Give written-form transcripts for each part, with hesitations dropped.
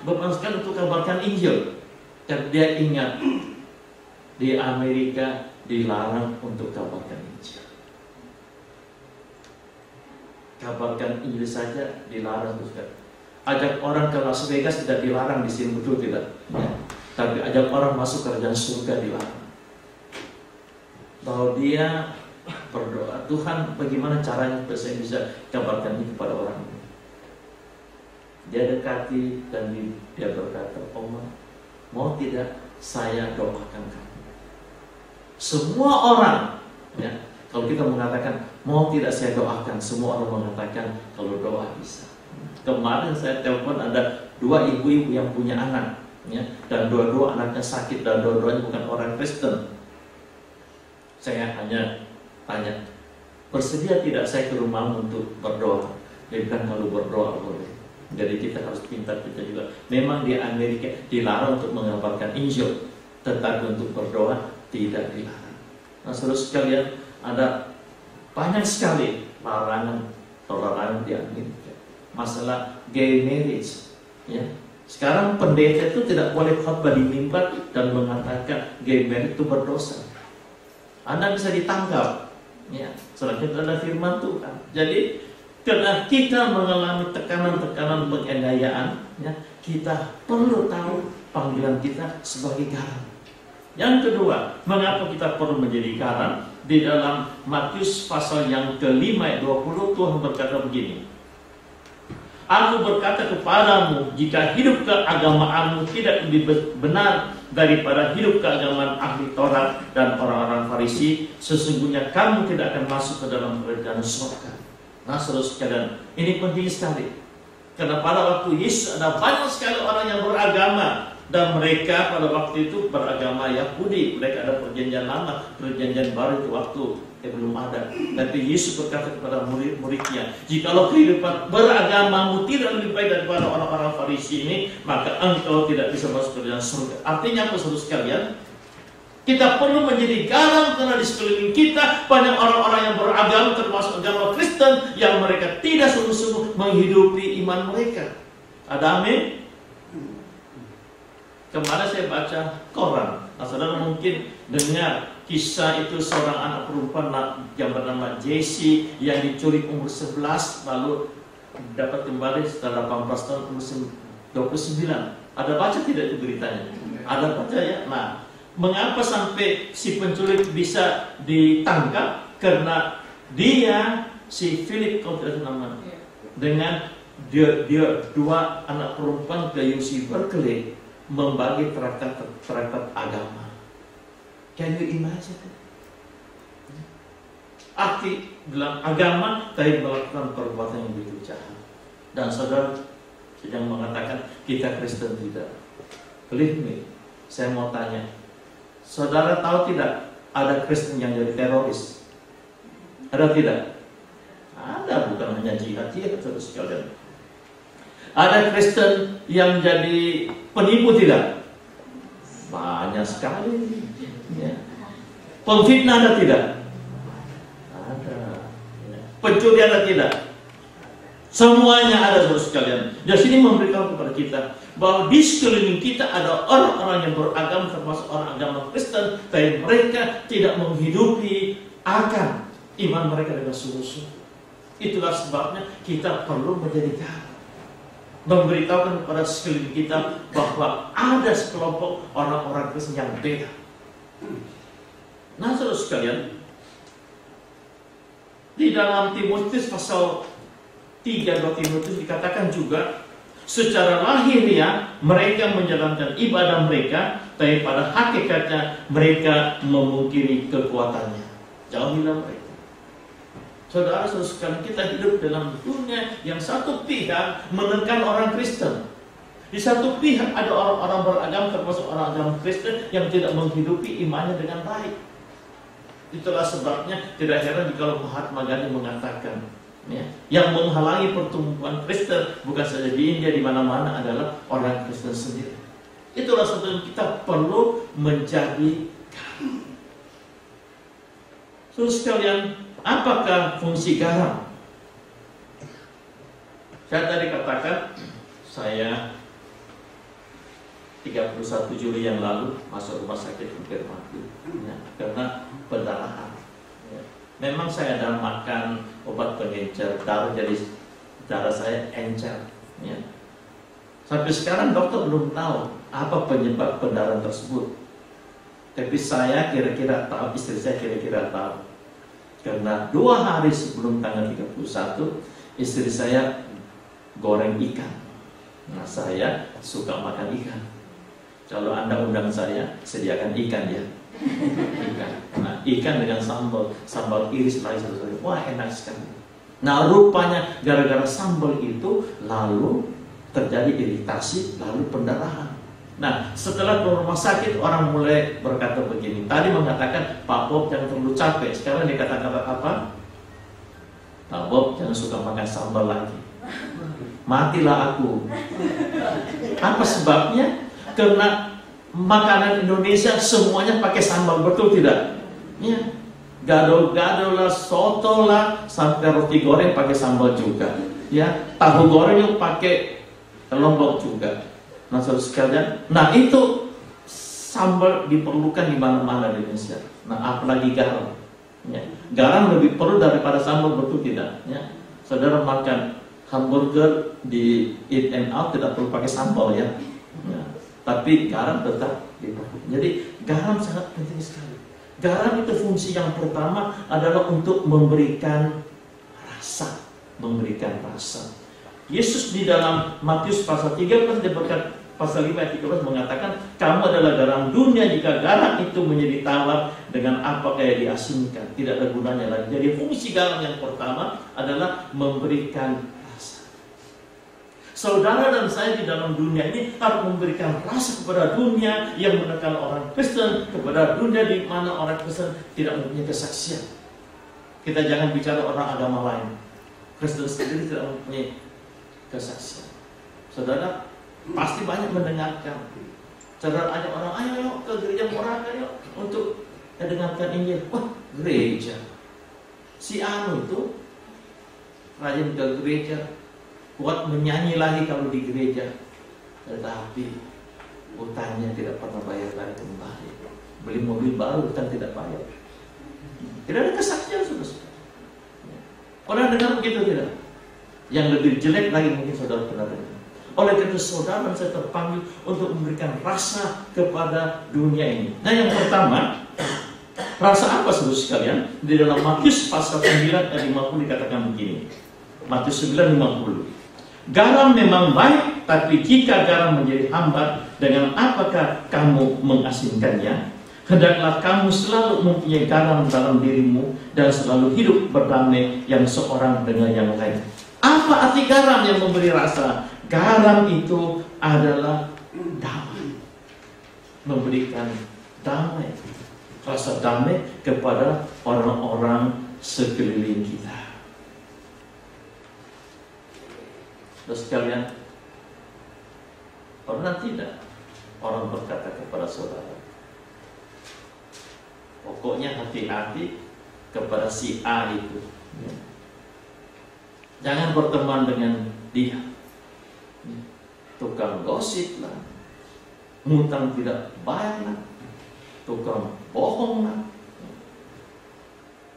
beban sekali untuk kabarkan Injil. Dan dia ingat di Amerika dilarang untuk kabarkan Injil. Kabarkan Injil saja dilarang. Ajak orang ke Las Vegas tidak dilarang di sini, betul tidak? Ya. Tapi ajak orang masuk kerajaan surga dilarang. Bahwa dia berdoa, Tuhan bagaimana caranya saya bisa kabarkan ini kepada orang ini. Dia dekati dan dia berkata, Oma, mau tidak saya doakan kamu? Semua orang, ya, kalau kita mengatakan mau tidak saya doakan, semua orang mengatakan kalau doa bisa. Kemarin saya telepon ada 2 ibu-ibu yang punya anak, ya, dan dua-dua anaknya sakit dan dua-duanya bukan orang Kristen. Saya hanya tanya, bersedia tidak saya ke rumahmu untuk berdoa? Dia bilang kalau berdoa boleh. Jadi kita harus pintar kita juga. Memang di Amerika dilarang untuk mengabarkan Injil, tetapi untuk berdoa tidak dilarang. Nah, saudara sekalian, ada banyak sekali larangan di Amerika. Masalah gay marriage, ya. Sekarang pendeta itu tidak boleh khotbah di mimbar dan mengatakan gay marriage itu berdosa. Anda bisa ditangkap, ya. Selanjutnya ada firman Tuhan. Jadi karena kita mengalami tekanan-tekanan penganiayaan, ya, kita perlu tahu panggilan kita sebagai garam. Yang kedua, mengapa kita perlu menjadi garam? Di dalam Matius pasal yang ke-5 ayat 20, Tuhan berkata begini, Aku berkata kepadamu, jika hidup keagamaanmu tidak lebih benar daripada hidup keagamaan ahli Taurat dan orang-orang Farisi, sesungguhnya kamu tidak akan masuk ke dalam kerajaan surga. Nah, saudara sekalian, ini penting sekali. Karena pada waktu Yesus ada banyak sekali orang yang beragama, dan mereka pada waktu itu beragama Yahudi. Mereka ada perjanjian lama, perjanjian baru itu waktu belum ada. Tapi Yesus berkata kepada murid-muridnya, jikalau kehidupan beragamamu tidak lebih baik daripada orang-orang Farisi ini, maka engkau tidak bisa masuk ke dalam surga. Artinya apa, saudara sekalian? Kita perlu menjadi garam karena di sekeliling kita banyak orang-orang yang beragama, termasuk agama Kristen, yang mereka tidak sungguh-sungguh menghidupi iman mereka. Ada amin? Kemarin saya baca koran. Nah, saudara mungkin dengar kisah itu seorang anak perempuan yang bernama Jessie yang diculik umur 11 lalu dapat kembali setelah 18 tahun umur 29. Ada baca tidak itu beritanya? Ada baca ya? Nah, mengapa sampai si penculik bisa ditangkap? Karena dia, si Philip kalau tidak nama, dengan dia 2 anak perempuan ke UC Berkeley membagi traktat agama. Can you imagine? Arti dalam agama tapi melakukan perbuatan yang begitu jahat. Dan saudara sedang mengatakan kita Kristen tidak. Believe me, saya mau tanya, saudara tahu tidak ada Kristen yang jadi teroris? Ada tidak? Ada, bukan hanya jihad, saudara sekalian. Ada Kristen yang jadi penipu tidak? Banyak sekali. Ya. Pemfitnah ada tidak? Ada. Ya. Pencuri ada tidak? Semuanya ada, saudara sekalian. Di sini memberitahu kepada kita bahwa di sekeliling kita ada orang-orang yang beragama, termasuk orang agama Kristen, tapi mereka tidak menghidupi akan iman mereka dengan sungguh-sungguh. Itulah sebabnya kita perlu menjadi garam, memberitahukan kepada sekeliling kita bahwa ada sekelompok orang-orang Kristen yang beda. Nah, saudara sekalian, di dalam Timotius pasal 3 Timotius dikatakan juga, secara lahiriah mereka menjalankan ibadah mereka, tapi pada hakikatnya mereka memungkiri kekuatannya. Jauhilah mereka. Saudara-saudara sekalian, kita hidup dalam dunia yang satu pihak menekan orang Kristen. Di satu pihak ada orang-orang beragama, termasuk orang agama Kristen, yang tidak menghidupi imannya dengan baik. Itulah sebabnya tidak heran jika Mahatma Gandhi mengatakan, ya, yang menghalangi pertumbuhan Kristen bukan saja di India, di mana-mana adalah orang Kristen sendiri. Itulah sebabnya kita perlu menjadi garam. Saudara sekalian, apakah fungsi garam? Saya tadi katakan, saya 31 Juli yang lalu masuk rumah sakit hampir mati ya, karena pendarahan ya. Memang saya ada makan obat pengencer darah, jadi darah saya encer ya. Sampai sekarang dokter belum tahu apa penyebab pendarahan tersebut, tapi saya kira-kira tahu, istri saya kira-kira tahu. Karena 2 hari sebelum tanggal 31 istri saya goreng ikan. Nah, saya suka makan ikan. Kalau Anda undang saya, sediakan ikan ya. Ikan. Nah, ikan dengan sambal iris lagi satu-satu. Wah, enak sekali. Nah, rupanya gara-gara sambal itu lalu terjadi iritasi, lalu pendarahan. Nah, setelah ke rumah sakit orang mulai berkata begini. Tadi mengatakan Pak Bob jangan terlalu capek. Sekarang dikatakan apa? Pak Bob jangan suka makan sambal lagi. Matilah aku. Apa sebabnya? Karena makanan Indonesia semuanya pakai sambal, betul tidak? Ya. Gado-gado lah, soto lah, sampai roti goreng pakai sambal juga. Ya, tahu goreng yang pakai lombok juga. Nah, saudara sekalian, nah itu sambal diperlukan di mana-mana di Indonesia. Nah, apalagi garam. Ya. Garam lebih perlu daripada sambal, betul tidak? Ya. Saudara makan hamburger di Eat and Out tidak perlu pakai sambal ya. Ya. Tapi garam tetap diperlukan. Jadi garam sangat penting sekali. Garam itu fungsi yang pertama adalah untuk memberikan rasa, memberikan rasa. Yesus di dalam Matius pasal 13 pasal 5 ayat 13 mengatakan, kamu adalah garam dunia, jika garam itu menjadi tawar, dengan apa kayak diasingkan, tidak ada gunanya lagi. Jadi fungsi garam yang pertama adalah memberikan rasa. Saudara dan saya di dalam dunia ini harus memberikan rasa kepada dunia yang menekan orang Kristen, kepada dunia di mana orang Kristen tidak mempunyai kesaksian. Kita jangan bicara orang agama lain. Kristen sendiri tidak mempunyai kesaksian. Saudara pasti banyak mendengarkan. Saudara ajak orang, ayo ke gereja Moraga yuk untuk dengarkan Injil. Wah, gereja. Si Anu itu rajin ke gereja, kuat menyanyi lagi kalau di gereja, tetapi utangnya tidak pernah bayar lagi kembali. Beli mobil baru utang tidak bayar. Tidak ada kesaksian, saudara. Pernah dengar begitu tidak? Yang lebih jelek lagi mungkin saudara pernah dengar. Oleh karena saudara dan saya terpanggil untuk memberikan rasa kepada dunia ini. Nah, yang pertama, rasa apa saudara sekalian? Di dalam Matius pasal 9 ayat 50 dikatakan begini. Matius 9:50. Garam memang baik, tapi jika garam menjadi hambar, dengan apakah kamu mengasinkannya? Hendaklah kamu selalu mempunyai garam dalam dirimu dan selalu hidup berdamai yang seorang dengan yang lain. Apa arti garam yang memberi rasa? Garam itu adalah damai, memberikan damai, rasa damai kepada orang-orang sekeliling kita. Terus sekalian, pernah tidak orang berkata kepada saudara, pokoknya hati-hati kepada si A itu, jangan berteman dengan dia, tukang gosip lah, ngutang tidak bayar lah, tukang bohong lah.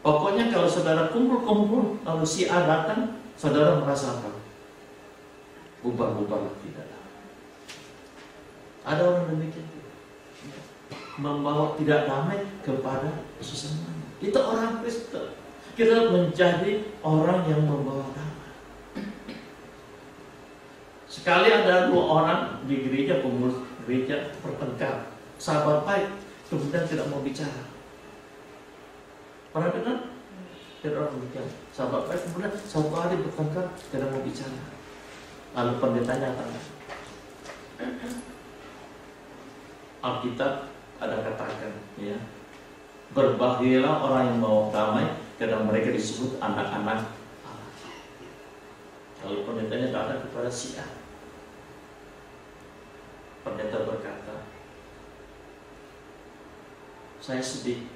Pokoknya kalau saudara kumpul-kumpul lalu si A datang, saudara merasa apa? Bubar-bubar tidak. Ada orang demikian, membawa tidak damai kepada sesama. Itu orang Kristen. Kita menjadi orang yang membawa damai. Sekali ada 2 orang di gereja, pengurus gereja bertengkar, sahabat baik, kemudian tidak mau bicara. Pernah dengar? Tidak orang bicara, sahabat baik, kemudian 1 hari bertengkar, tidak mau bicara. Lalu pendetanya tanya, Alkitab ada katakan, ya, berbahagialah orang yang mau damai, karena mereka disebut anak-anak Allah. Lalu pendetanya datang kepada si A. Pendeta berkata, saya sedih,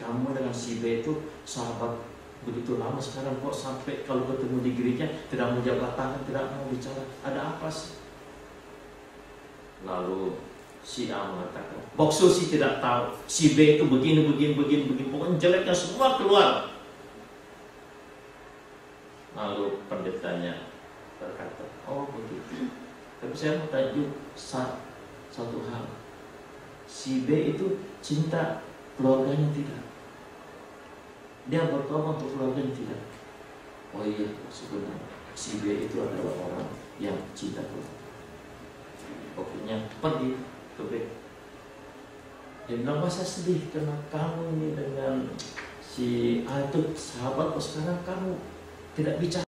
kamu dengan si B itu sahabat begitu lama, sekarang kok sampai kalau ketemu di gereja tidak mau jabat tangan, tidak mau bicara. Ada apa sih? Lalu si A mengatakan, Bok Susi tidak tahu, si B itu begini, pokoknya jeleknya semua keluar. Lalu pendetanya berkata, oh begitu. Tapi saya mau tanya satu hal, si B itu cinta keluarganya tidak? Dia berkorban untuk keluarganya tidak? Oh iya, sebenarnya si B itu adalah orang yang cinta keluarga. Pokoknya pergi ke B. Dia bilang, masa sedih karena kamu ini dengan si A itu sahabat, kok sekarang kamu tidak bicara.